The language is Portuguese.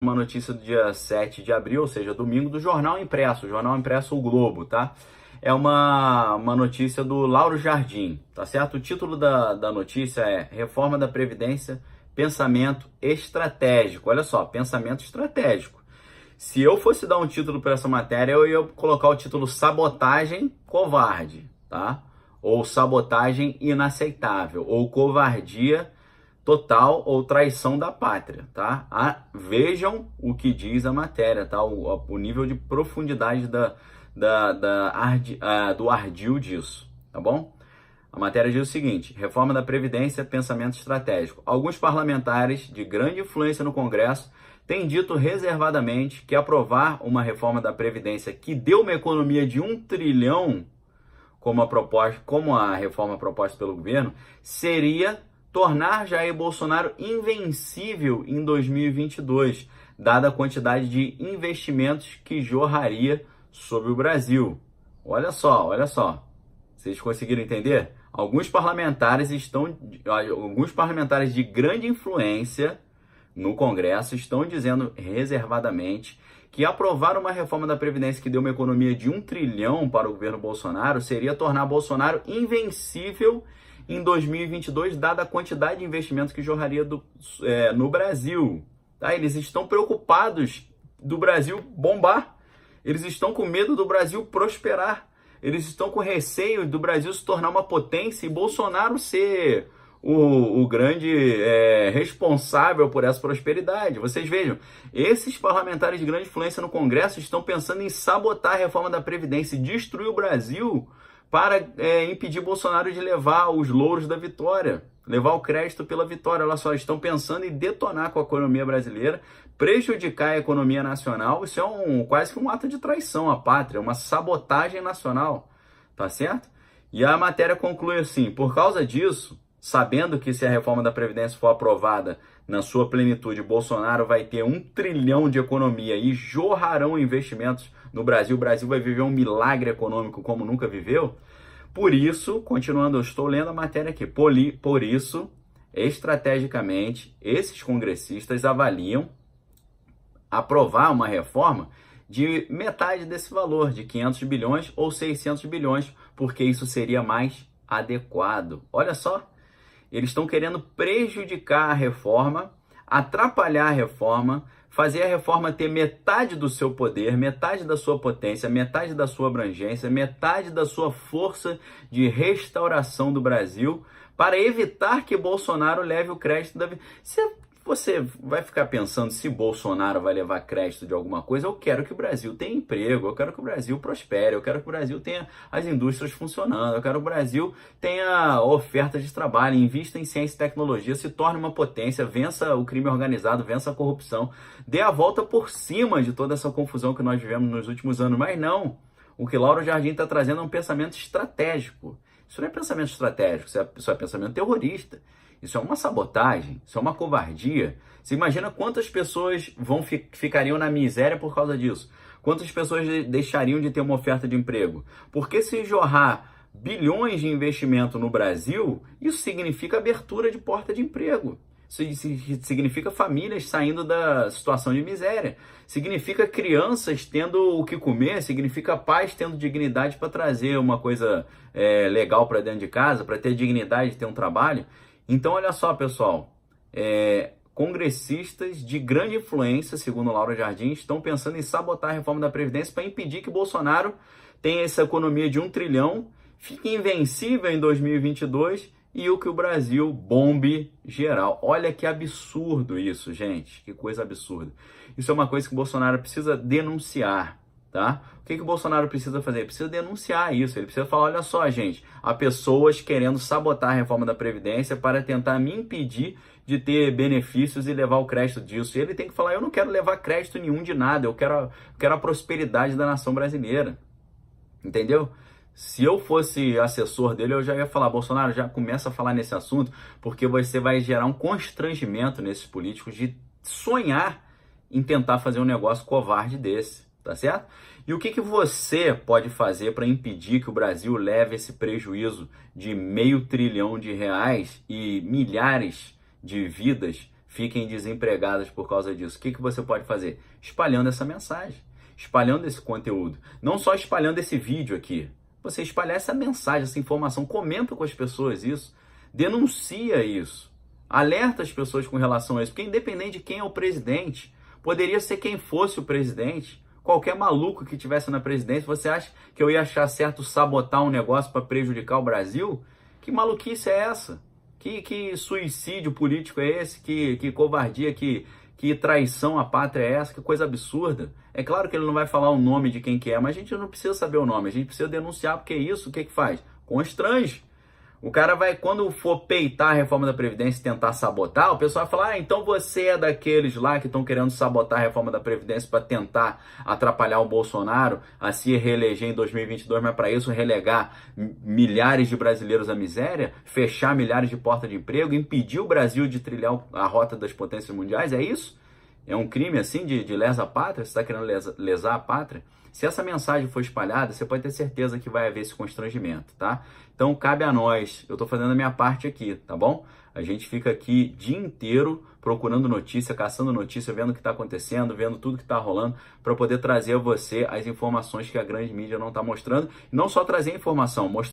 uma notícia do dia 7 de abril, ou seja, domingo, do Jornal Impresso, O Globo, tá? É uma notícia do Lauro Jardim, tá certo? O título da notícia é Reforma da Previdência, Pensamento Estratégico. Olha só, pensamento estratégico. Se eu fosse dar um título para essa matéria, eu ia colocar o título Sabotagem Covarde, tá? Ou Sabotagem Inaceitável, ou Covardia Total ou Traição da Pátria, tá? Vejam o que diz a matéria, tá? O nível de profundidade do ardil disso, tá bom? A matéria diz o seguinte: reforma da Previdência, pensamento estratégico. Alguns parlamentares de grande influência no Congresso têm dito reservadamente que aprovar uma reforma da Previdência que deu uma economia de 1 trilhão, como a reforma proposta pelo governo, seria tornar Jair Bolsonaro invencível em 2022, dada a quantidade de investimentos que jorraria sobre o Brasil. Olha só. Vocês conseguiram entender? Alguns parlamentares de grande influência no Congresso estão dizendo reservadamente que aprovar uma reforma da Previdência que deu uma economia de 1 trilhão para o governo Bolsonaro seria tornar Bolsonaro invencível em 2022, dada a quantidade de investimentos que jorraria no Brasil. Tá? Eles estão preocupados do Brasil bombar. Eles estão com medo do Brasil prosperar. Eles estão com receio do Brasil se tornar uma potência e Bolsonaro ser o grande responsável por essa prosperidade. Vocês vejam, esses parlamentares de grande influência no Congresso estão pensando em sabotar a reforma da Previdência e destruir o Brasil para impedir Bolsonaro de levar os louros da vitória, levar o crédito pela vitória. Olha só, estão pensando em detonar com a economia brasileira, prejudicar a economia nacional. Isso é quase que um ato de traição à pátria, uma sabotagem nacional, tá certo? E a matéria conclui assim: por causa disso, sabendo que se a reforma da Previdência for aprovada na sua plenitude, Bolsonaro vai ter 1 trilhão de economia e jorrarão investimentos no Brasil. O Brasil vai viver um milagre econômico como nunca viveu. Por isso, continuando, eu estou lendo a matéria aqui, por isso, estrategicamente, esses congressistas avaliam aprovar uma reforma de metade desse valor, de 500 bilhões ou 600 bilhões, porque isso seria mais adequado. Olha só, eles estão querendo prejudicar a reforma, atrapalhar a reforma, fazer a reforma ter metade do seu poder, metade da sua potência, metade da sua abrangência, metade da sua força de restauração do Brasil, para evitar que Bolsonaro leve o crédito da... Se você vai ficar pensando se Bolsonaro vai levar crédito de alguma coisa, eu quero que o Brasil tenha emprego, eu quero que o Brasil prospere, eu quero que o Brasil tenha as indústrias funcionando, eu quero que o Brasil tenha ofertas de trabalho, invista em ciência e tecnologia, se torne uma potência, vença o crime organizado, vença a corrupção, dê a volta por cima de toda essa confusão que nós vivemos nos últimos anos. Mas não, o que Lauro Jardim está trazendo é um pensamento estratégico. Isso não é pensamento estratégico, isso é pensamento terrorista. Isso é uma sabotagem, isso é uma covardia. Você imagina quantas pessoas ficariam na miséria por causa disso? Quantas pessoas deixariam de ter uma oferta de emprego? Porque se jorrar bilhões de investimento no Brasil, isso significa abertura de porta de emprego. Isso significa famílias saindo da situação de miséria. Significa crianças tendo o que comer, significa pais tendo dignidade para trazer uma coisa legal para dentro de casa, para ter dignidade de ter um trabalho. Então, olha só, pessoal, congressistas de grande influência, segundo Lauro Jardim, estão pensando em sabotar a reforma da Previdência para impedir que Bolsonaro tenha essa economia de 1 trilhão, fique invencível em 2022 e que o Brasil bombe geral. Olha que absurdo isso, gente, que coisa absurda. Isso é uma coisa que o Bolsonaro precisa denunciar. Tá? O que o Bolsonaro precisa fazer? Ele precisa denunciar isso, ele precisa falar: olha só, gente, há pessoas querendo sabotar a reforma da Previdência para tentar me impedir de ter benefícios e levar o crédito disso. E ele tem que falar: eu não quero levar crédito nenhum de nada, eu quero a prosperidade da nação brasileira. Entendeu? Se eu fosse assessor dele, eu já ia falar: Bolsonaro, já começa a falar nesse assunto, porque você vai gerar um constrangimento nesses políticos de sonhar em tentar fazer um negócio covarde desse. Tá certo? E o que você pode fazer para impedir que o Brasil leve esse prejuízo de R$500 bilhão e milhares de vidas fiquem desempregadas por causa disso. O que você pode fazer? Espalhando essa mensagem, espalhando esse conteúdo. Não só espalhando esse vídeo aqui. Você espalhar essa mensagem, essa informação, comenta com as pessoas isso, denuncia isso, alerta as pessoas com relação a isso, porque independente de quem é o presidente, poderia ser quem fosse o presidente, qualquer maluco que estivesse na presidência. Você acha que eu ia achar certo sabotar um negócio para prejudicar o Brasil? Que maluquice é essa? Que suicídio político é esse? Que covardia, que traição à pátria é essa? Que coisa absurda. É claro que ele não vai falar o nome de quem que é, mas a gente não precisa saber o nome, a gente precisa denunciar, porque isso, o que faz? Constrange. O cara vai, quando for peitar a reforma da Previdência e tentar sabotar, o pessoal vai falar, então você é daqueles lá que estão querendo sabotar a reforma da Previdência para tentar atrapalhar o Bolsonaro a se reeleger em 2022, mas para isso relegar milhares de brasileiros à miséria, fechar milhares de portas de emprego, impedir o Brasil de trilhar a rota das potências mundiais, é isso? É um crime assim de lesa pátria? Você está querendo lesar a pátria? Se essa mensagem for espalhada, você pode ter certeza que vai haver esse constrangimento, tá? Então cabe a nós, eu estou fazendo a minha parte aqui, tá bom? A gente fica aqui o dia inteiro procurando notícia, caçando notícia, vendo o que está acontecendo, vendo tudo que está rolando, para poder trazer a você as informações que a grande mídia não está mostrando. E não só trazer a informação, mostrar